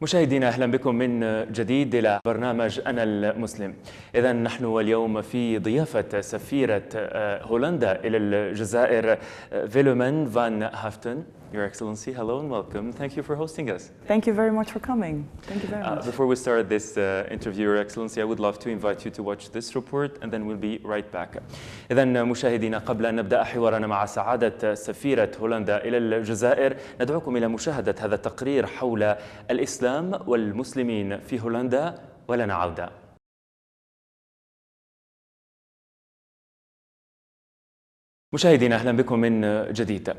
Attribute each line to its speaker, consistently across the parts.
Speaker 1: مشاهدينا أهلا بكم من جديد إلى برنامج أنا المسلم. إذا نحن اليوم في ضيافة سفيرة هولندا إلى الجزائر فيلومان فان هافتن. Your Excellency, hello and welcome. Thank you for hosting us.
Speaker 2: Thank you very much for coming. Thank you very much.
Speaker 1: Before we start this interview, Your Excellency, I would love to invite you to watch this report and then we'll be right back. إذا مشاهدينا قبل أن نبدأ حوارنا مع سعادة سفيرة هولندا إلى الجزائر ندعوكم إلى مشاهدة هذا التقرير حول الإسلام والمسلمين في هولندا ولنا عودة. مشاهدينا أهلا بكم من جديد.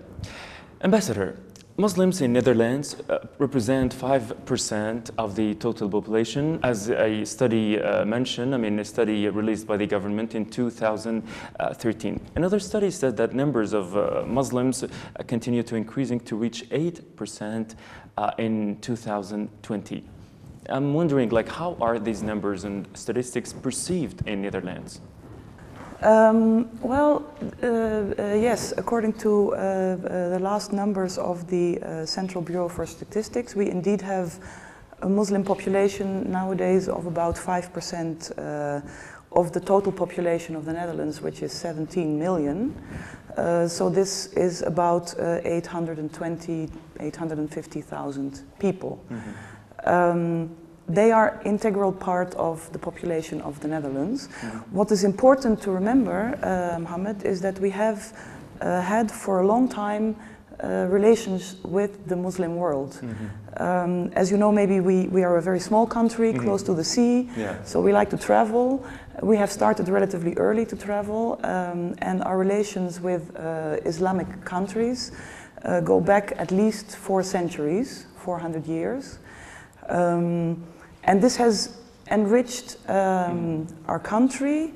Speaker 1: Ambassador, Muslims in Netherlands represent 5% of the total population, as a study mentioned, a study released by the government in 2013. Another study said that numbers of Muslims continue to increasing to reach 8% in 2020. I'm wondering, how are these numbers and statistics perceived in Netherlands?
Speaker 2: Yes, according to the last numbers of the Central Bureau for Statistics, we indeed have a Muslim population nowadays of about 5% of the total population of the Netherlands, which is 17 million. So this is about 850,000 people. Mm-hmm. They are integral part of the population of the Netherlands. Mm-hmm. What is important to remember, Mohammed, is that we have had for a long time relations with the Muslim world. Mm-hmm. As you know, maybe we are a very small country, mm-hmm. close to the sea, so we like to travel. We have started relatively early to travel, and our relations with Islamic countries go back at least 4 centuries, 400 years. And this has enriched our country.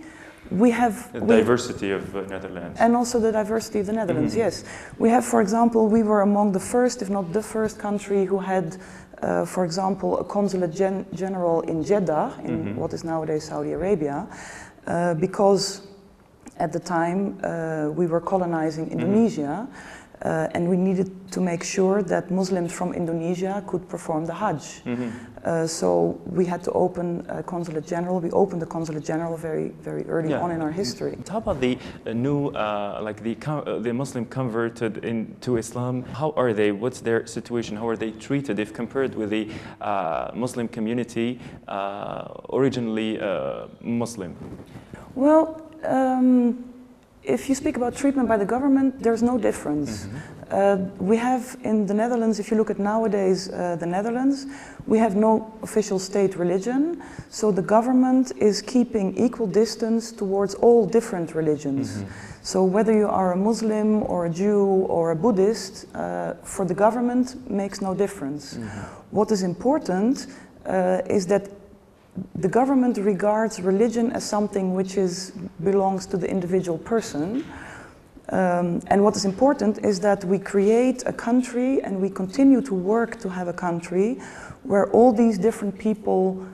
Speaker 2: We have
Speaker 1: the diversity of Netherlands.
Speaker 2: And also the diversity of the Netherlands, mm-hmm. yes. We have, for example, we were among the first, if not the first country who had, for example, a consulate general in Jeddah, in mm-hmm. what is nowadays Saudi Arabia, because at the time we were colonizing Indonesia. Mm-hmm. And we needed to make sure that Muslims from Indonesia could perform the Hajj. Mm-hmm. So we had to open a consulate general. We opened the consulate general very, very early on in our history.
Speaker 1: How about the new, the Muslim converted into Islam? How are they? What's their situation? How are they treated if compared with the Muslim community originally Muslim?
Speaker 2: Well. If you speak about treatment by the government, there's no difference. Mm-hmm. We have in the Netherlands, if you look at nowadays the Netherlands, we have no official state religion, so the government is keeping equal distance towards all different religions. Mm-hmm. So whether you are a Muslim or a Jew or a Buddhist, for the government makes no difference. Mm-hmm. What is important is that the government regards religion as something which belongs to the individual person. And what is important is that we create a country and we continue to work to have a country where all these different people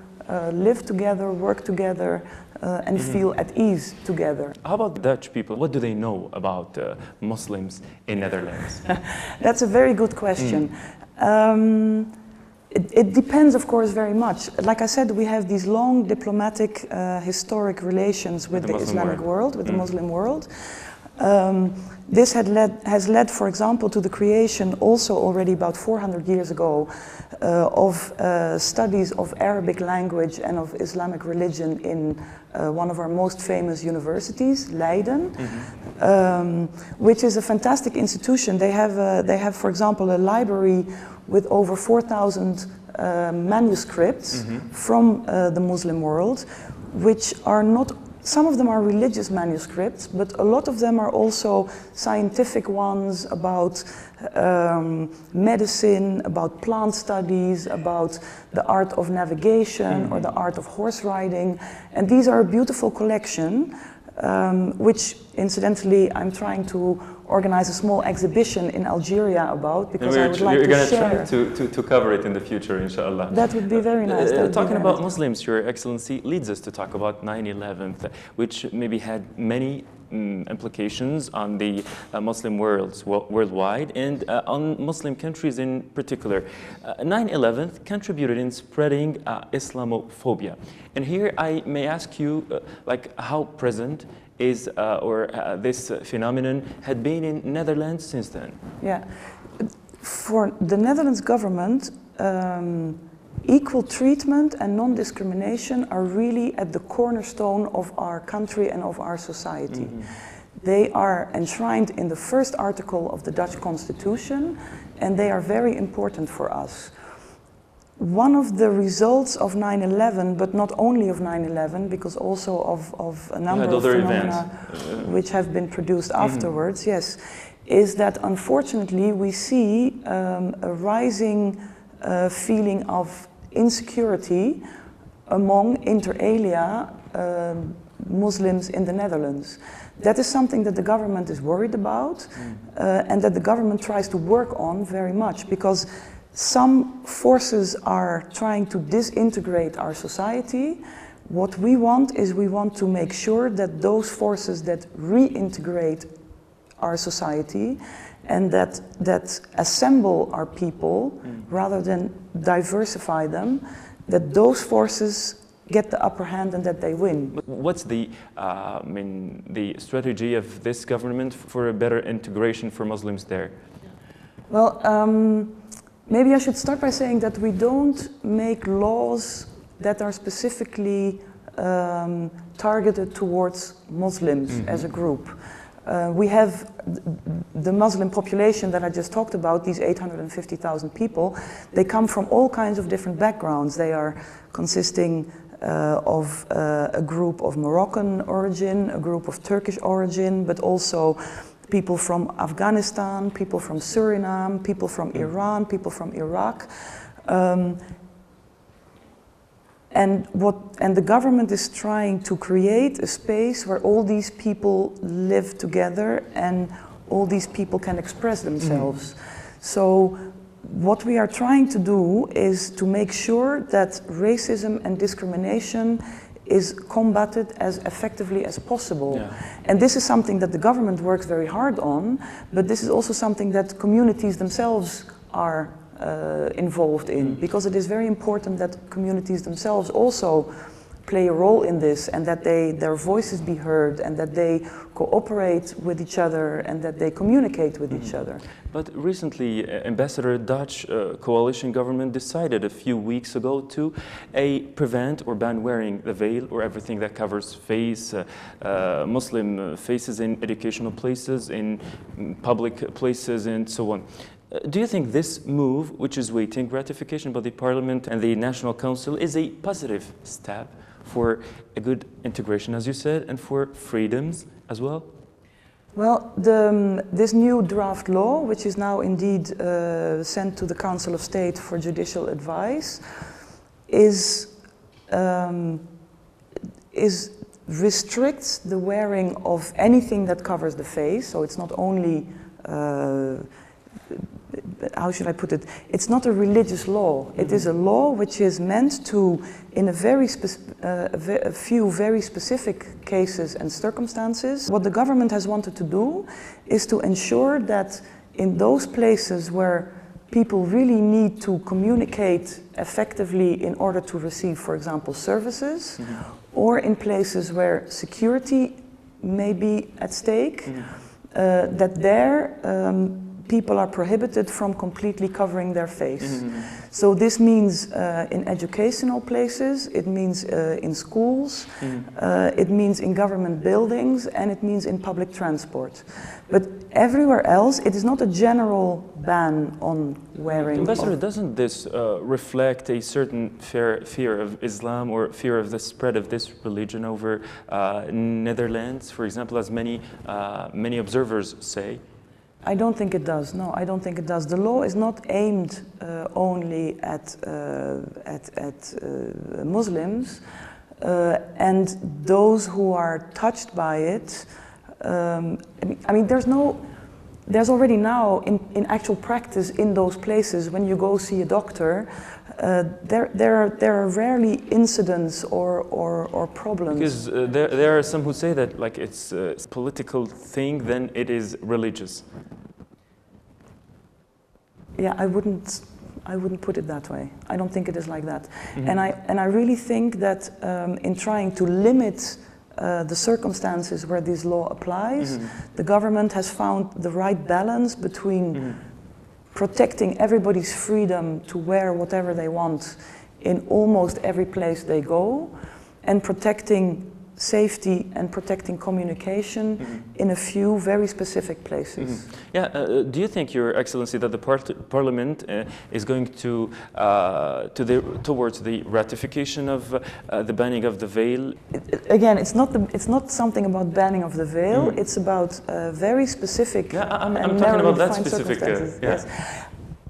Speaker 2: live together, work together, and mm-hmm. feel at ease together.
Speaker 1: How about Dutch people? What do they know about Muslims in Netherlands?
Speaker 2: That's a very good question. It depends, of course, very much. Like I said, we have these long diplomatic, historic relations with the Islamic world, with the Muslim world. This has led, for example, to the creation, also already about 400 years ago, of studies of Arabic language and of Islamic religion in one of our most famous universities, Leiden, mm-hmm. Which is a fantastic institution. They have, for example, a library with over 4,000 manuscripts mm-hmm. from the Muslim world, which are not, some of them are religious manuscripts, but a lot of them are also scientific ones about medicine, about plant studies, about the art of navigation mm-hmm. or the art of horse riding. And these are a beautiful collection, which incidentally I'm trying to organize a small exhibition in Algeria about, because I would like to share.
Speaker 1: You're going to try to cover it in the future, inshallah.
Speaker 2: That would be very nice.
Speaker 1: Talking about Muslims, Your Excellency, leads us to talk about 9/11, which maybe had many implications on the Muslim worldwide and on Muslim countries in particular. 9/11 contributed in spreading Islamophobia. And here I may ask you, like, how present is this phenomenon had been in Netherlands since then?
Speaker 2: Yeah, for the Netherlands government, equal treatment and non-discrimination are really at the cornerstone of our country and of our society. They are enshrined in the first article of the Dutch Constitution, and they are very important for us. One of the results of 9/11, but not only of 9/11, because also of a number of phenomena which have been produced afterwards, yes, is that unfortunately we see a rising feeling of insecurity among inter alia Muslims in the Netherlands. That is something that the government is worried about and that the government tries to work on very much, because some forces are trying to disintegrate our society. What we want is we want to make sure that those forces that reintegrate our society and that assemble our people rather than diversify them, that those forces get the upper hand and that they win.
Speaker 1: What's the strategy of this government for a better integration for Muslims there?
Speaker 2: Well, maybe I should start by saying that we don't make laws that are specifically targeted towards Muslims as a group. We have the Muslim population that I just talked about, these 850,000 people. They come from all kinds of different backgrounds. They are consisting of a group of Moroccan origin, a group of Turkish origin, but also people from Afghanistan, people from Suriname, people from Iran, people from Iraq. And the government is trying to create a space where all these people live together and all these people can express themselves. So what we are trying to do is to make sure that racism and discrimination is combated as effectively as possible. Yeah. And this is something that the government works very hard on, but this is also something that communities themselves are involved in, because it is very important that communities themselves also play a role in this, and that their voices be heard, and that they cooperate with each other, and that they communicate with each other.
Speaker 1: But recently, Ambassador, Dutch coalition government decided a few weeks ago to prevent or ban wearing the veil or everything that covers face, Muslim faces in educational places, in public places, and so on. Do you think this move, which is waiting ratification by the Parliament and the National Council, is a positive step for a good integration, as you said, and for freedoms as well?
Speaker 2: Well, this new draft law, which is now indeed sent to the Council of State for judicial advice, restricts the wearing of anything that covers the face. So it's not only how should I put it? It's not a religious law. It is a law which is meant to, in a few very specific cases and circumstances, what the government has wanted to do is to ensure that in those places where people really need to communicate effectively in order to receive, for example, services, or in places where security may be at stake, that there people are prohibited from completely covering their face. So this means in educational places, it means in schools, it means in government buildings, and it means in public transport. But everywhere else, it is not a general ban on wearing.
Speaker 1: Ambassador, doesn't this reflect a certain fear of Islam or fear of the spread of this religion over Netherlands, for example, as many observers say?
Speaker 2: I don't think it does. No, I don't think it does. The law is not aimed only at Muslims, and those who are touched by it. I mean, there's already now, in actual practice in those places, when you go see a doctor, there are rarely incidents or problems.
Speaker 1: Because there are some who say that like it's a political thing, then it is religious.
Speaker 2: Yeah, I wouldn't put it that way. I don't think it is like that. And I really think that in trying to limit the circumstances where this law applies, the government has found the right balance between protecting everybody's freedom to wear whatever they want in almost every place they go, and protecting safety and protecting communication in a few very specific places.
Speaker 1: Yeah, do you think, Your Excellency, that the Parliament is going to towards the ratification of the banning of the veil?
Speaker 2: Again, it's not something about banning of the veil. It's about very specific.
Speaker 1: Yeah, I'm talking about that specific.
Speaker 2: Yes.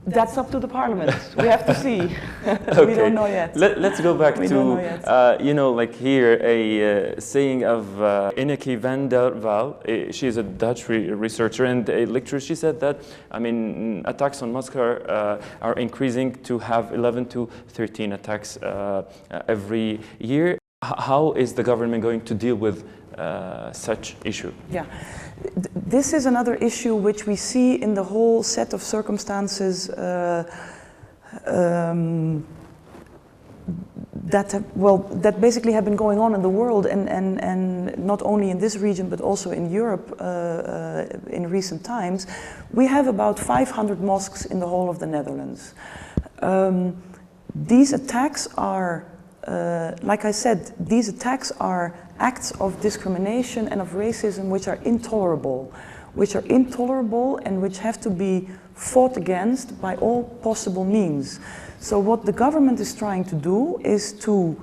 Speaker 2: That's up to the Parliament. We have to see.
Speaker 1: Okay.
Speaker 2: We don't know yet.
Speaker 1: Let's go back
Speaker 2: We
Speaker 1: to,
Speaker 2: don't know yet.
Speaker 1: you know, like here a saying of Ineke van der Waal. She is a Dutch researcher and a lecturer. She said that, I mean, attacks on mosques are increasing to have 11 to 13 attacks every year. How is the government going to deal with such issue?
Speaker 2: Yeah. This is another issue which we see in the whole set of circumstances that basically have been going on in the world, and not only in this region but also in Europe in recent times. We have about 500 mosques in the whole of the Netherlands. These attacks are, like I said, these attacks are acts of discrimination and of racism which are intolerable and which have to be fought against by all possible means. So what the government is trying to do is to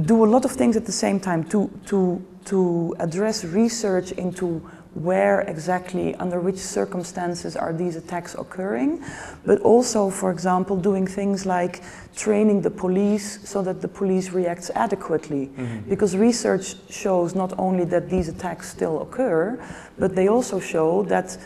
Speaker 2: do a lot of things at the same time, to address research into where exactly, under which circumstances are these attacks occurring, but also, for example, doing things like training the police so that the police reacts adequately. Because research shows not only that these attacks still occur, but they also show that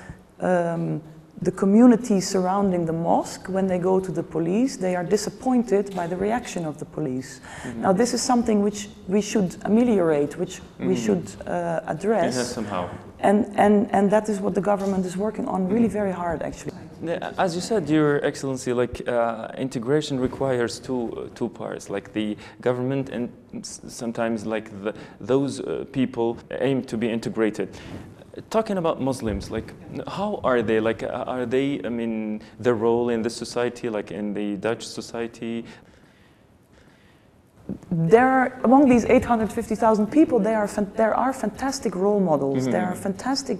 Speaker 2: the community surrounding the mosque, when they go to the police, they are disappointed by the reaction of the police. Now, this is something which we should ameliorate, which we should address.
Speaker 1: Yes, somehow.
Speaker 2: And that is what the government is working on really very hard, actually.
Speaker 1: As you said, Your Excellency, like integration requires two parts, like the government and sometimes like those people aim to be integrated. Talking about Muslims, like how are they? Like are they? I mean, their role in the society, like in the Dutch society.
Speaker 2: There are, among these 850,000 people, there are fantastic role models. There are fantastic,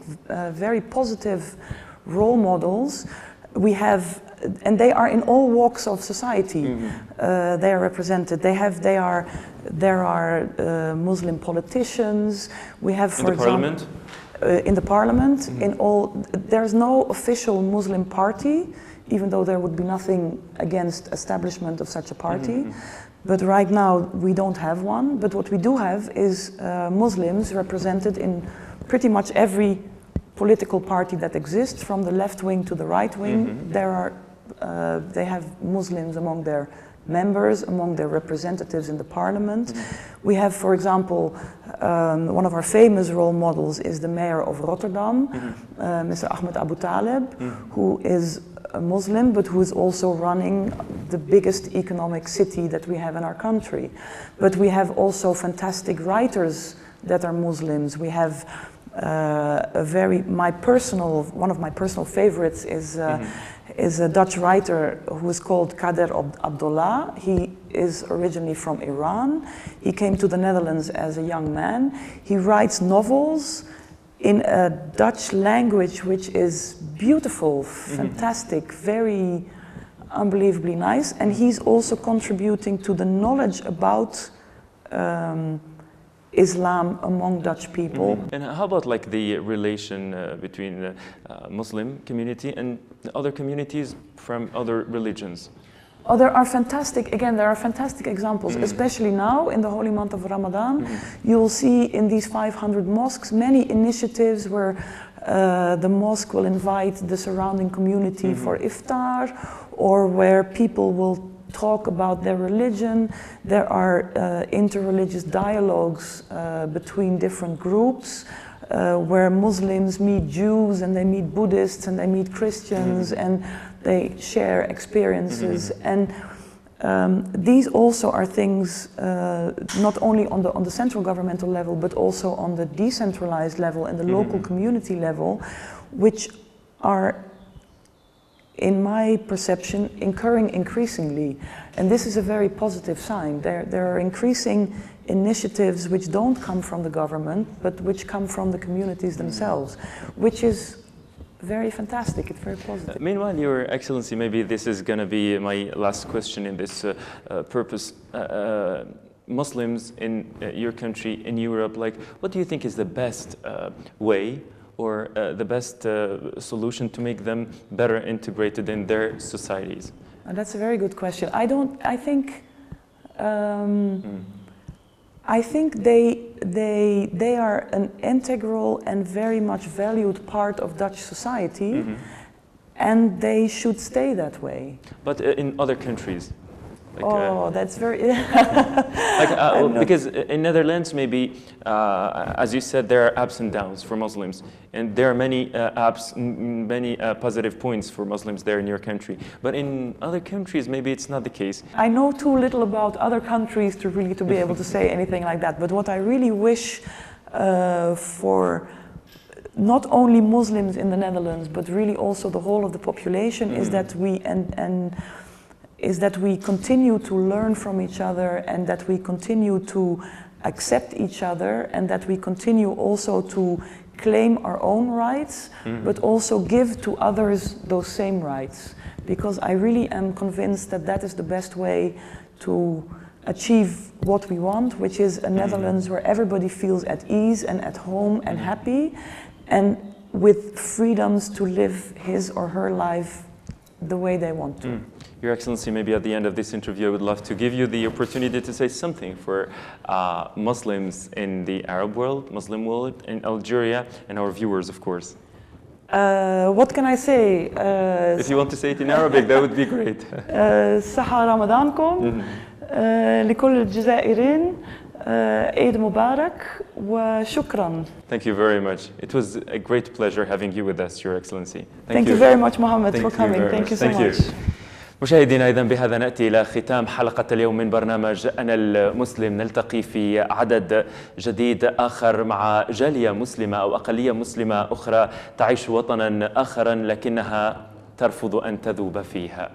Speaker 2: very positive role models. We have, and they are in all walks of society. They are represented. There are Muslim politicians. We have, for example,
Speaker 1: Parliament.
Speaker 2: In the Parliament, there's no official Muslim party, even though there would be nothing against establishment of such a party. But right now we don't have one. But what we do have is Muslims represented in pretty much every political party that exists, from the left wing to the right wing. They have Muslims among their members, among their representatives in the Parliament. We have, for example, one of our famous role models is the mayor of Rotterdam, Mr. Ahmed Abu Taleb, who is a Muslim, but who is also running the biggest economic city that we have in our country. But we have also fantastic writers that are Muslims. We have one of my personal favorites is a Dutch writer who is called Kader Abdullah. He is originally from Iran. He came to the Netherlands as a young man. He writes novels in a Dutch language which is beautiful, fantastic, very unbelievably nice. And he's also contributing to the knowledge about Islam among Dutch people.
Speaker 1: And how about like the relation between the Muslim community and other communities from other religions?
Speaker 2: Oh, there are fantastic examples, especially now in the holy month of Ramadan. You will see in these 500 mosques many initiatives where the mosque will invite the surrounding community for iftar, or where people will talk about their religion. There are interreligious dialogues between different groups. Where Muslims meet Jews and they meet Buddhists and they meet Christians and they share experiences. And these also are things not only on the central governmental level but also on the decentralized level and the local community level, which are, in my perception, occurring increasingly. And this is a very positive sign. There are increasing initiatives which don't come from the government, but which come from the communities themselves, which is very fantastic. It's very positive.
Speaker 1: Meanwhile, Your Excellency, maybe this is going to be my last question in this purpose. Muslims in your country, in Europe, like, what do you think is the best way or the best solution to make them better integrated in their societies?
Speaker 2: That's a very good question. I think they are an integral and very much valued part of Dutch society, and they should stay that way.
Speaker 1: But in other countries?
Speaker 2: That's very...
Speaker 1: because in Netherlands, maybe, as you said, there are ups and downs for Muslims, and there are many many positive points for Muslims there in your country. But in other countries, maybe it's not the case.
Speaker 2: I know too little about other countries to be able to say anything like that. But what I really wish for not only Muslims in the Netherlands, but really also the whole of the population, is that we continue to learn from each other, and that we continue to accept each other, and that we continue also to claim our own rights, but also give to others those same rights. Because I really am convinced that that is the best way to achieve what we want, which is a Netherlands where everybody feels at ease and at home and happy, and with freedoms to live his or her life the way they want to.
Speaker 1: Your Excellency, maybe at the end of this interview, I would love to give you the opportunity to say something for Muslims in the Arab world, Muslim world, in Algeria, and our viewers, of course.
Speaker 2: What can I say?
Speaker 1: If you want to say it in Arabic, that would be great.
Speaker 2: صحة رمضانكم لكل الجزائريين. Eid Mubarak wa shukran.
Speaker 1: Thank you very much. It was a great pleasure having you with us, Your Excellency.
Speaker 2: Thank you very much, Mohammed, for coming. Thank you so much.
Speaker 1: مشاهدينا، إذن بهذا نأتي إلى ختام حلقة اليوم من برنامج أنا المسلم. نلتقي في عدد جديد آخر مع جالية مسلمة أو أقلية مسلمة أخرى تعيش وطنا آخرا لكنها ترفض أن تذوب فيها.